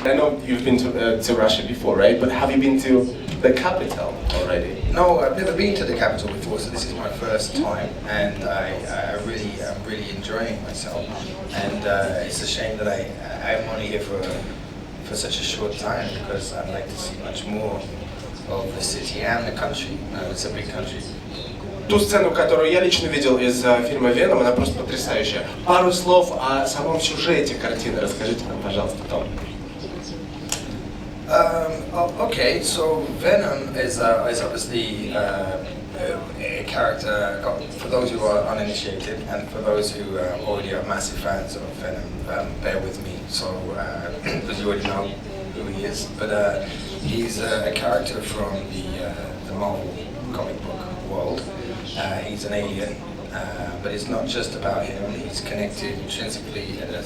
I know you've been to Russia before, right? But have you been to the capital already? No, I've never been to the capital before, so this is my first time, and I'm really enjoying myself. And it's a shame that I'm only here for such a short time, because I'd like to see much more of the city and the country. It's a big country. Ту сцену, которую я лично видел из фильма «Веном», она просто потрясающая. Пару слов о самом сюжете картины расскажите нам, пожалуйста, Том. Okay, so Venom is obviously a character, for those who are uninitiated and for those who already are massive fans of Venom, bear with me, so because you already know who he is, but he's a character from the Marvel comic book world. He's an alien, but it's not just about him. He's connected intrinsically at a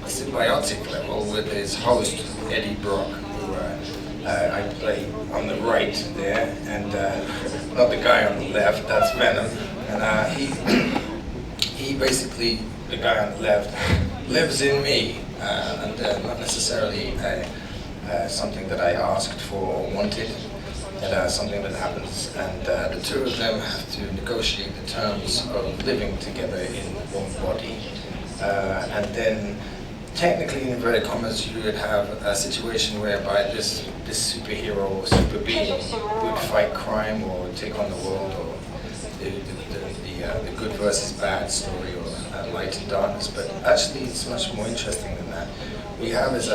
symbiotic level with his host, Eddie Brock, who I play on the right there, and not the guy on the left, that's Venom. And he basically, the guy on the left, lives in me, and not necessarily something that I asked for or wanted. Something that happens, and the two of them have to negotiate the terms of living together in one body. And then, technically, in inverted commas, you would have a situation whereby this superhero or super being would fight crime or take on the world, or the good versus bad story, or light and darkness. But actually, it's much more interesting than that. We have as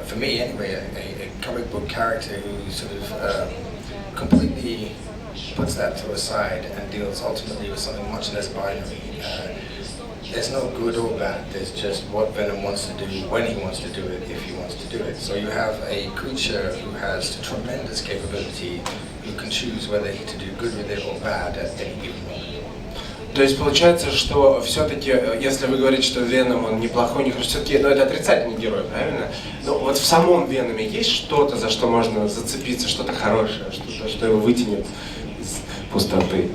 for me anyway, a comic book character who sort of completely puts that to a side and deals ultimately with something much less binary. There's no good or bad, there's just what Venom wants to do, when he wants to do it, if he wants to do it. So you have a creature who has tremendous capability, who can choose whether to do good with it or bad at any given moment. То есть получается, что все-таки, если вы говорите, что Веном он неплохой, не хороший, все-таки, ну, это отрицательный герой, правильно? Но вот в самом Веноме есть что-то, за что можно зацепиться, что-то хорошее, что-то, что его вытянет из пустоты?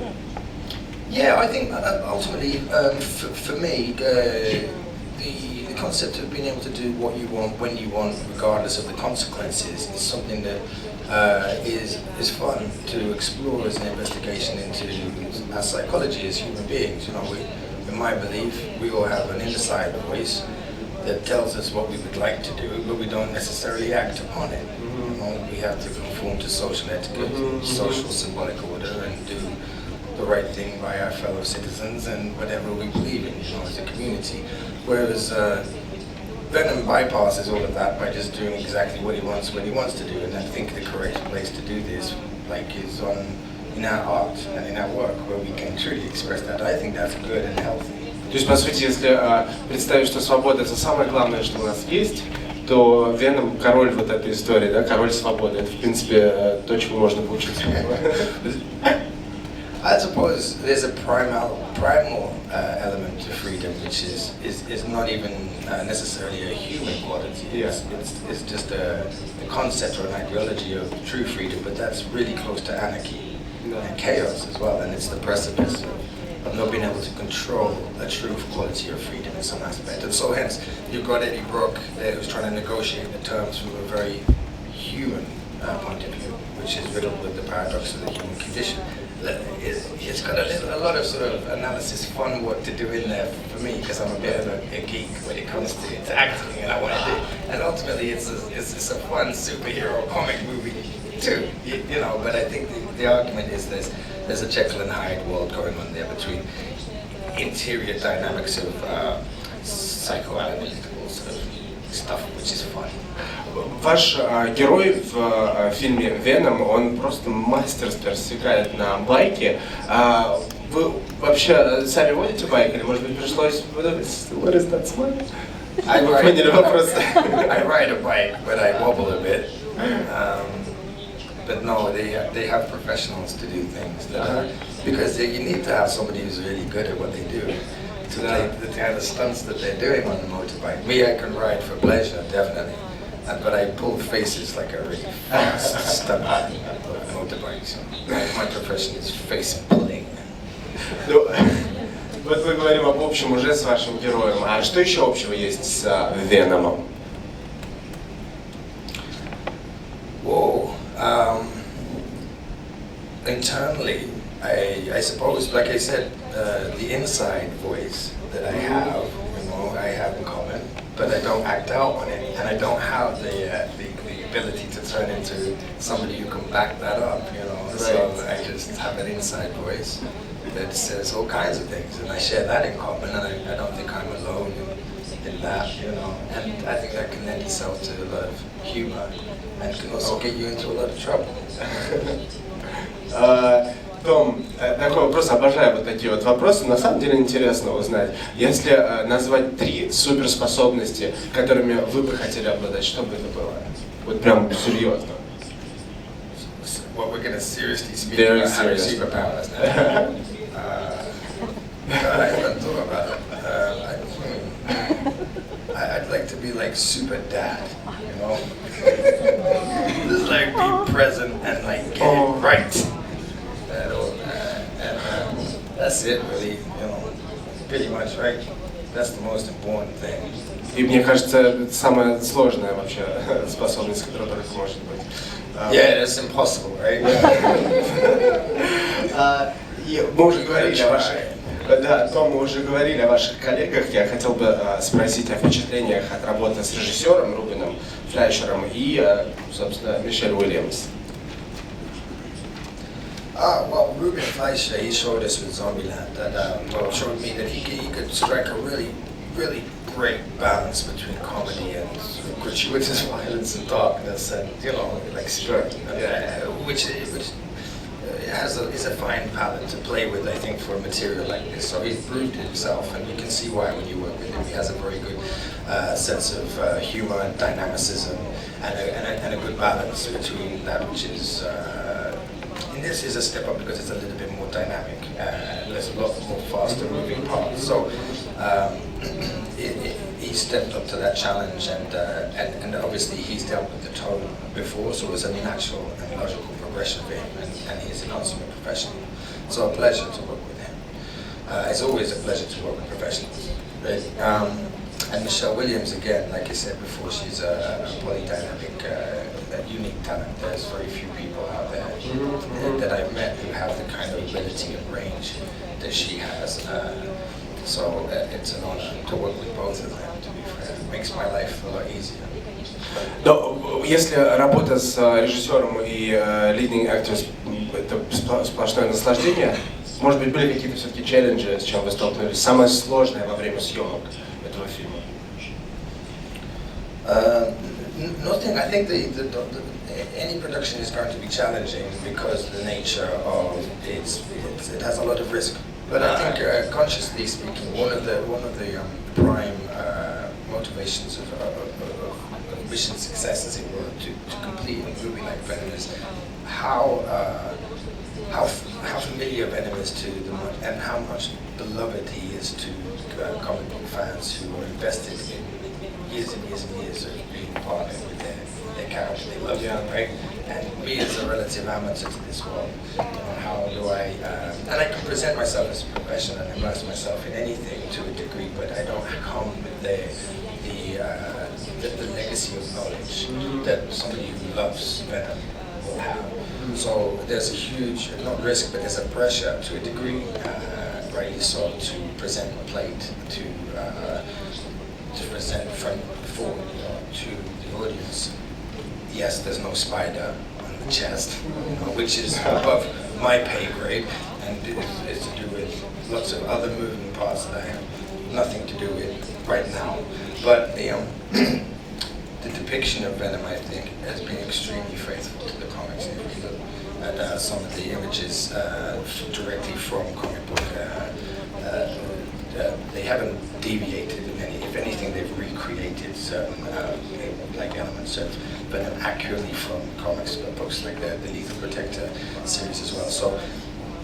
Yeah, I think ultimately, for me, the concept of being able to do what you want, when you want, regardless of the consequences, is something that is fun to explore as an investigation into our psychology as human beings. You know, in my belief, we all have an inside voice that tells us what we would like to do, but we don't necessarily act upon it. You know, we have to conform to social etiquette, social symbolic order, and do the right thing by our fellow citizens and whatever we believe in, you know, as a community. Whereas Venom bypasses all of that by just doing exactly what he wants when he wants to do, and I think the correct place to do this, like, is in our art and in our work, where we can truly express that. I think that's good and healthy. То есть, по сути, если представить, что свобода — это самое главное, что у нас есть, то Веном — король вот этой истории, да, король свободы. Это, в принципе, то, чему можно поучиться. I suppose there's a primal element to freedom, which is not even necessarily a human quality. It's just a concept or an ideology of true freedom, but that's really close to anarchy and chaos as well, and it's the precipice of not being able to control a true quality of freedom in some aspect. And so hence, you've got Eddie Brock there who's trying to negotiate the terms from a very human point of view, which is riddled with the paradox of the human condition. It's got a lot of sort of analysis, fun work to do in there for me, because I'm a bit of a geek when it comes to acting, and I want to do. And ultimately, it's a fun superhero comic movie too, you know. But I think the argument is there's a Jekyll and Hyde world going on there between interior dynamics of psychoanalytical sort of stuff, which is fun. Ваш герой в фильме «Веном», он просто мастерски рассекает на байке. Вы вообще сами водите байк, или, может быть, пришлось... What is that smile? Вы поняли вопрос? I ride a bike, but I wobble a bit. But no, they have professionals to do things. Because you need to have somebody who's really good at what they do to take the kind of stunts that they're doing on the motorbike. Me, I can ride for pleasure, definitely. But I pull faces like a really fast stunt motorbike. So my profession is face pulling. Вот мы говорим об общем уже с вашим героем. А что еще общего есть с Веномом? internally, I suppose, like I said, the inside voice that I have, I have in common, but I don't act out on it, and I don't have the ability to turn into somebody who can back that up, So I just have an inside voice that says all kinds of things, and I share that in common, and I don't think I'm alone in that, and I think that can lend itself to a lot of humor, and can also get you into a lot of trouble. Том, такой вопрос, обожаю вот такие вот вопросы. На самом деле интересно узнать, если назвать 3 суперспособности, которыми вы бы хотели обладать, что бы это было? Вот прям серьезно. Well, we're going to seriously speak about having superpowers now. I haven't thought about it. I'd like to be like super dad, Just like be present and like get it right. That's it really, pretty much, right? That's the most important thing. И мне кажется, это самая сложная вообще способность, которая только может быть. Yeah, it's impossible, right? Мы уже говорили о ваших... Да, Том, мы уже говорили о ваших коллегах. Я хотел бы спросить о впечатлениях от работы с режиссером Рубином Флейшером и, собственно, Мишель Уильямс. Well, Ruben Fleischer, he showed us with Zombieland that showed me that he could strike a really great balance between comedy and gratuitous violence and darkness, and like which is a fine palette to play with, I think, for a material like this. So he's proved himself, and you can see why when you work with him. He has a very good sense of humor and dynamicism, and a good balance between that which is. This is a step up because it's a little bit more dynamic. There's a lot more faster moving parts. So he stepped up to that challenge, and obviously he's dealt with the tone before, so it was a natural and logical progression for him, and he's a consummate professional. So a pleasure to work with him. It's always a pleasure to work with professionals. Right? And Michelle Williams, again, like I said before, she's a polydynamic, unique talent. There's very few people out there that I've met who have the kind of ability and range that she has. So it's an honor to work with both of them, to be fair. It makes my life a lot easier. Но если работа с режиссером и leading actors это сплошное наслаждение, может быть, были какие-то все-таки челленджи, с чем вы столкнулись? Самое сложное во время съемок этого фильма? Nothing. I think any production is going to be challenging because the nature of it has a lot of risk. But I think, consciously speaking, one of the prime motivations of mission success, as it were, to complete a movie like Venom is how familiar Venom is to them and how much beloved he is to comic book fans who are invested in years and years and years of being partnered with their character. They love him, right? And me as a relative amateur to this world, how do I, and I can present myself as a professional and immerse myself in anything to a degree, but I don't come with the legacy of knowledge that somebody who loves Venom will have. So there's a huge, not risk, but there's a pressure to a degree, rightly so, to present a plate, to present front forward to the audience. Yes, there's no spider on the chest, which is above my pay grade, and it's to do with lots of other moving parts that I have nothing to do with right now. But the depiction of Venom, I think, has been extremely faithful to the comics. If you look at some of the images directly from comic book, they haven't deviated in any. If anything, they've recreated certain like elements of Venom accurately from comics books, like the Lethal Protector series as well. So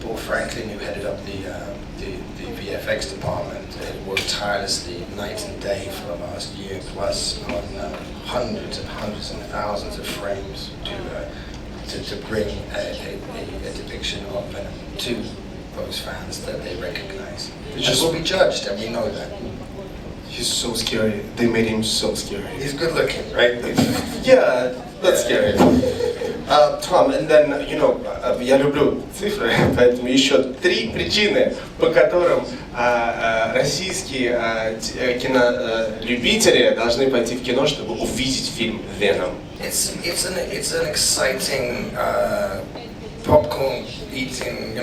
Paul Franklin, who headed up the VFX department, worked tirelessly night and day for the last year plus on hundreds and thousands of frames to bring a depiction of Venom to those fans that they recognize. It will be judged, and we know that. He's so scary. They made him so scary. He's good looking, right? Yeah, that's scary. Tom, and then, я люблю цифры, поэтому еще 3 причины, по которым российские кинолюбители должны пойти в кино, чтобы увидеть фильм «Веном». It's an exciting popcorn eating,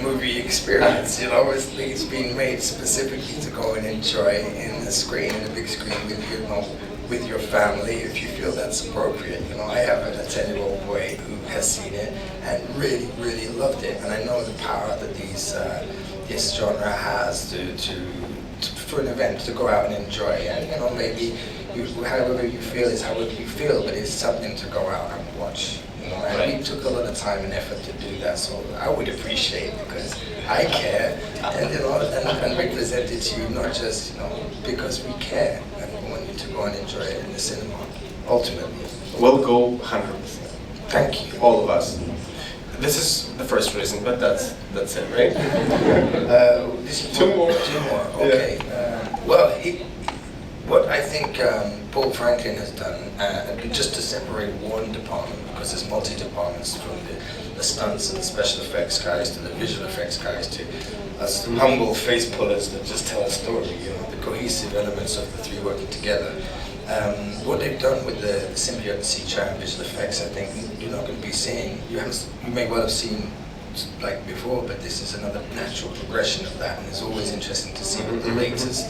movie experience. It's been made specifically to go and enjoy in a screen, in a big screen with your family, if you feel that's appropriate. I have a 10-year-old boy who has seen it and really, really loved it, and I know the power that this genre has for an event to go out and enjoy. And maybe however you feel is however you feel, but it's something to go out and watch. And we took a lot of time and effort to do that, so I would appreciate it because I care, and represent it to you, not just because we care and we want you to go and enjoy it in the cinema. Ultimately, we'll go 100%. Thank you, all of us. This is the first reason, but that's it, right? Two more. Okay. What I think Paul Franklin has done, just to separate one department, because there's multi-departments, from the stunts and the special effects guys to the visual effects guys to us humble face pullers that just tell a story, the cohesive elements of the three working together. What they've done with the symbiote CGI and visual effects, I think you're not going to be seeing, you may well have seen like before, but this is another natural progression of that, and it's always interesting to see what the latest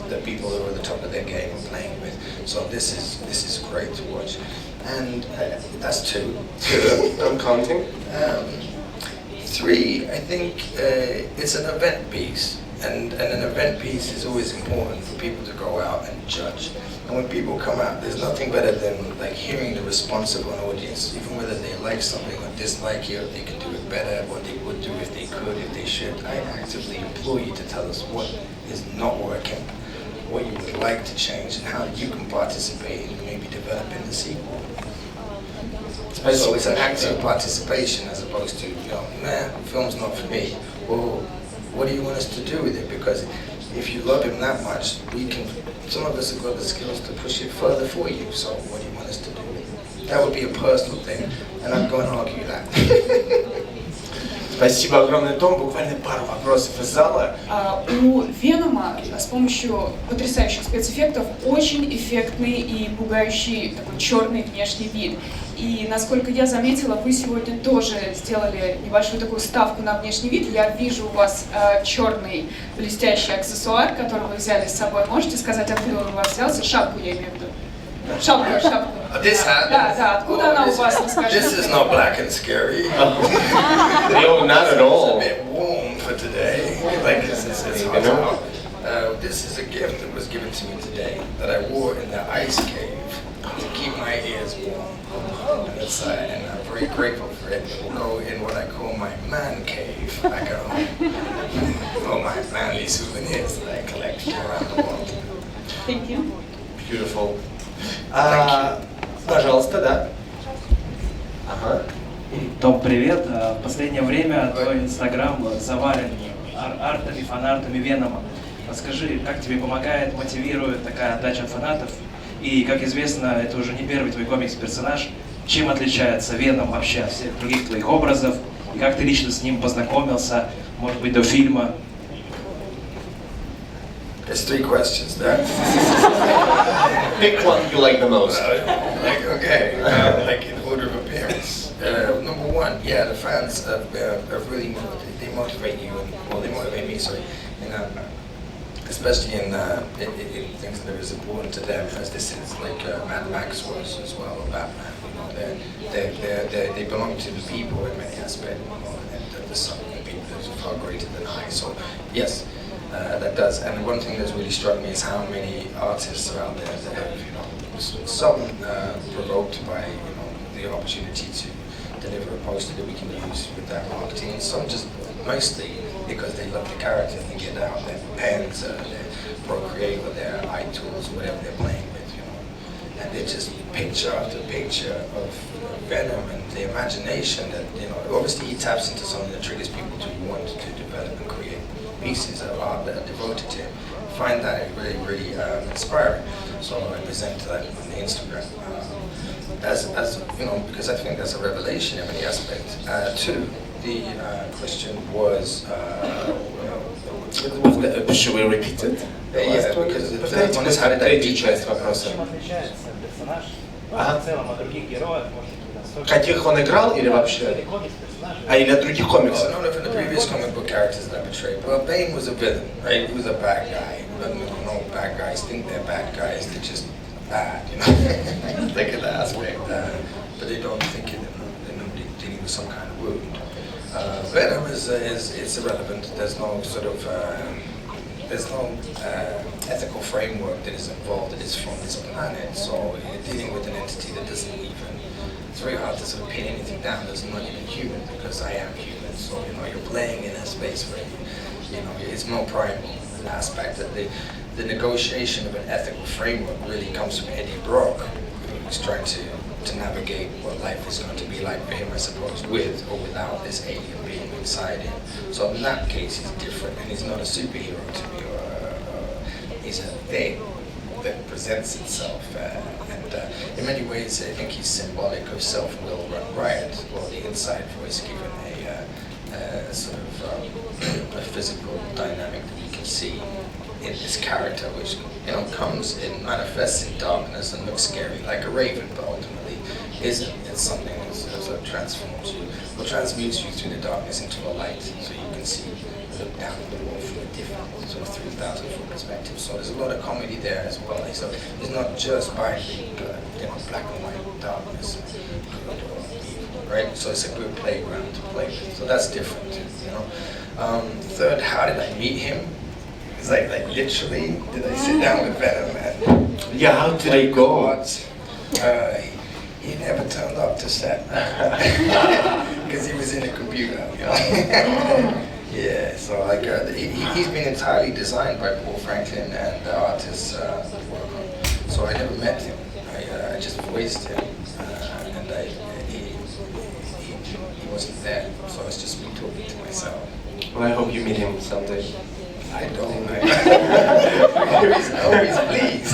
that people who are at the top of their game are playing with. So this is great to watch, and that's two. I'm counting. 3, I think it's an event piece, and an event piece is always important for people to go out and judge. And when people come out, there's nothing better than hearing the response of an audience, even whether they like something or dislike it, or they could do it better, what they would do if they could, if they should. I actively implore you to tell us what is not working, what you would like to change, and how you can participate in maybe developing the sequel. So it's an active participation as opposed to, film's not for me. Well, what do you want us to do with it? Because if you love him that much, some of us have got the skills to push it further for you. So what do you want us to do? That would be a personal thing, and I'm going to argue that. Спасибо огромное, Том. Буквально пару вопросов из зала. У Венома с помощью потрясающих спецэффектов очень эффектный и пугающий такой черный внешний вид. И насколько я заметила, вы сегодня тоже сделали небольшую такую ставку на внешний вид. Я вижу у вас черный блестящий аксессуар, который вы взяли с собой. Можете сказать, откуда он у вас взялся? Шапку я имею в виду. Шапку. This hat? Да, откуда она у вас, расскажите. This is not black and scary. No, not at all. It's a bit warm for today. It's hot out. This is a gift that was given to me today that I wore in the ice cave to keep my ears warm. And I'm very grateful for it. It will go in what I call my man cave back at home. All my manly souvenirs that I collect around the world. Thank you. Beautiful. Пожалуйста, да. Ага. Том, привет. В последнее время твой инстаграм завален артами, фанартами Венома. Расскажи, как тебе помогает, мотивирует такая отдача от фанатов? И, как известно, это уже не первый твой комикс-персонаж. Чем отличается Веном вообще от всех других твоих образов? И как ты лично с ним познакомился, может быть, до фильма? There's 3 questions there. Pick one you like the most. In order of appearance. Number 1, the fans are really they motivate you, they motivate me. Sorry, especially in things that are as important to them as this is, like Mad Max was as well, or Batman. They belong to the people in many aspects, and there's some people that are far greater than I. So yes. That does, and one thing that's really struck me is how many artists are out there that have, some provoked by the opportunity to deliver a poster that we can use with that marketing, and some just mostly because they love the character and get out their pens, their Procreate, or their iTools, whatever they're playing with, and they're just picture after picture of Venom and the imagination that obviously he taps into something that triggers people to want to develop and create pieces of art that are devoted to him. find that really, really inspiring. So I present that on the Instagram as you know, because I think that's a revelation in many aspects. Two, the question was. Should we repeat it? Yeah, because the third one is how did I Третья beat часть it? вопроса. Чем отличается персонаж в целом от других героев, может, какие-то особенности? Каких он играл или вообще? Или комикс персонажей? А или от других комиксов? No, from the previous comic book characters that I portrayed. Well, Bane was a villain, right? He was a bad guy. No bad guys think they're bad guys. They're just bad, you know. Think of that aspect, but they don't think it. They're normally dealing with some kind of wound. Venom is it's irrelevant. There's no sort of ethical framework that is involved. It is from this planet, so you're dealing with an entity that doesn't even. It's very hard to sort of pin anything down that's not even human, because I am human. So you know you're playing in a space where you know it's more primal aspect. That the negotiation of an ethical framework really comes from Eddie Brock, who's trying to navigate what life is going to be like for him, I suppose, with or without this alien being inside him. So in that case, he's different, and he's not a superhero to me, he's a thing that presents itself. And in many ways, I think he's symbolic of self-will run riot, or the inside voice given a sort of a physical dynamic that you can see in this character, which you know comes in, manifests in darkness and looks scary like a raven, but ultimately isn't. It's something that sort of transforms you, or transmutes you through the darkness into a light, so you can see, look down at the world from a different sort of 3,000-foot perspective. So there's a lot of comedy there as well. So it's not just by you know, black and white darkness, good or evil, right? So it's a good playground to play with. So that's different, you know. Third, how did I meet him? It's like literally, did I sit down with Venom and Yeah, how did it go? cards? He never turned up to set because he was in the computer, you know. Yeah, so like he's been entirely designed by Paul Franklin and the artists work on. So I never met him. I just voiced him, and he wasn't there. So it's just me talking to myself. Well, I hope you meet him someday. I don't. He's always pleased.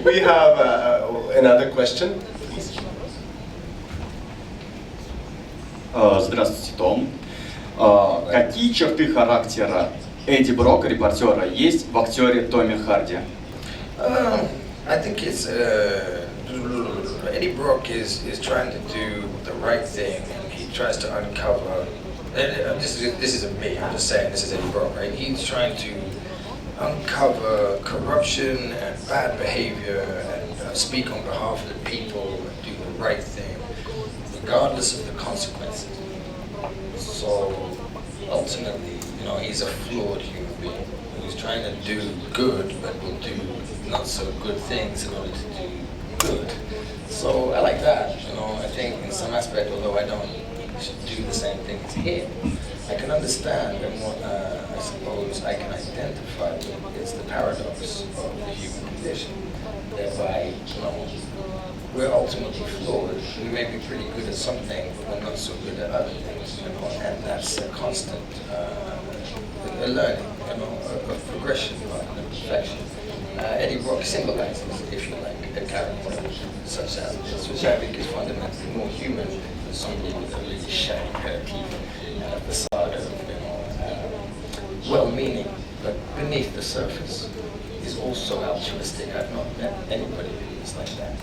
We have another question. Здравствуйте, Том. Какие черты характера Эдди Брока, репортера, есть в актере Томе Харди? I think it's Eddie Brock is trying to do the right thing. He tries to uncover. This isn't me. I'm just saying this is Eddie Brock, right? He's trying to uncover corruption and bad behavior and speak on behalf of the people and do the right thing, regardless of the consequences. So ultimately, you know, he's a flawed human being who's trying to do good, but will do not so good things in order to do good. So I like that. You know, I think in some aspect, although I don't do the same thing as him, I can understand, and what I suppose I can identify with is the paradox of the human condition, whereby, you know, we're ultimately flawed. We may be pretty good at some things, but we're not so good at other things, you know, and that's a constant learning, you know, of progression rather than perfection. Eddie Brock symbolizes, if you like, a character such as this, which I think is fundamentally more human than somebody with a really shiny pair of teeth and a facade of, you know, well-meaning, but beneath the surface is also altruistic. I've not met anybody who is like that.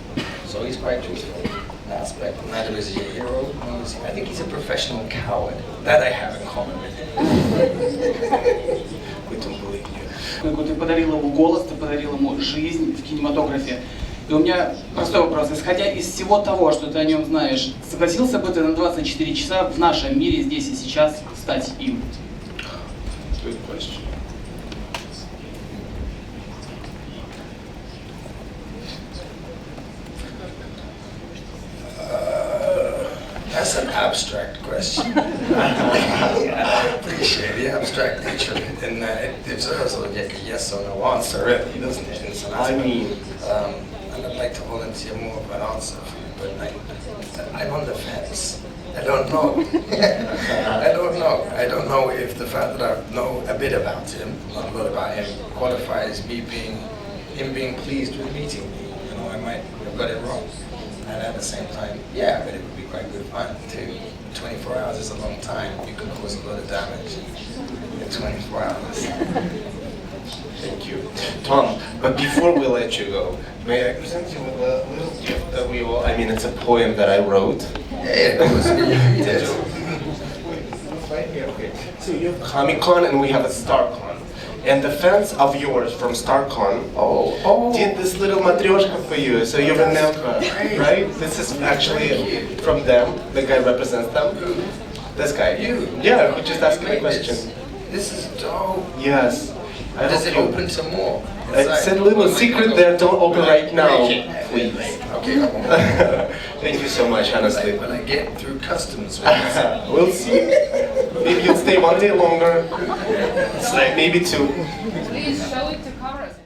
So he's quite truthful in that aspect. Neither is he a hero, nor is he. I think he's a professional coward. That I have in common with him. Ты подарил ему голос, ты подарил ему жизнь в кинематографе. И у меня простой вопрос. Исходя из всего того, что ты о нем знаешь, согласился бы ты на 24 часа в нашем мире, здесь и сейчас, стать им? Good question. That's an abstract question. I appreciate the abstract nature of it, and it deserves like a yes or no answer, really, doesn't it? In some I aspect. mean, and I'd like to volunteer more of an answer for you, but I'm on the fence. I don't know. I don't know. I don't know if the fact that I know a bit about him, not a lot about him, qualifies him being pleased with meeting me. You know, I might have got it wrong. And at the same time, yeah, but it would be quite good fun too. 24 hours is a long time. You can cause a lot of damage in 24 hours. Thank you. Tom, but before we let you go, may I present you with a little gift that we all, I mean, it's a poem that I wrote. Yeah, of course. Yes. Right here, okay. So you have Comic-Con and we have a StarCon. And the fans of yours from StarCon did this little matryoshka for you, so you remember, right? This is actually from them. The guy represents them. This guy. You? Yeah, who just asked me a question. This is dope. Yes. Does it open to more? It's a little secret there, don't open right now, please. Okay, I won't. Thank you so much, honestly. When I get through customs, We'll see. Maybe you'll stay 1 day longer. Maybe 2. Please show it to cameras.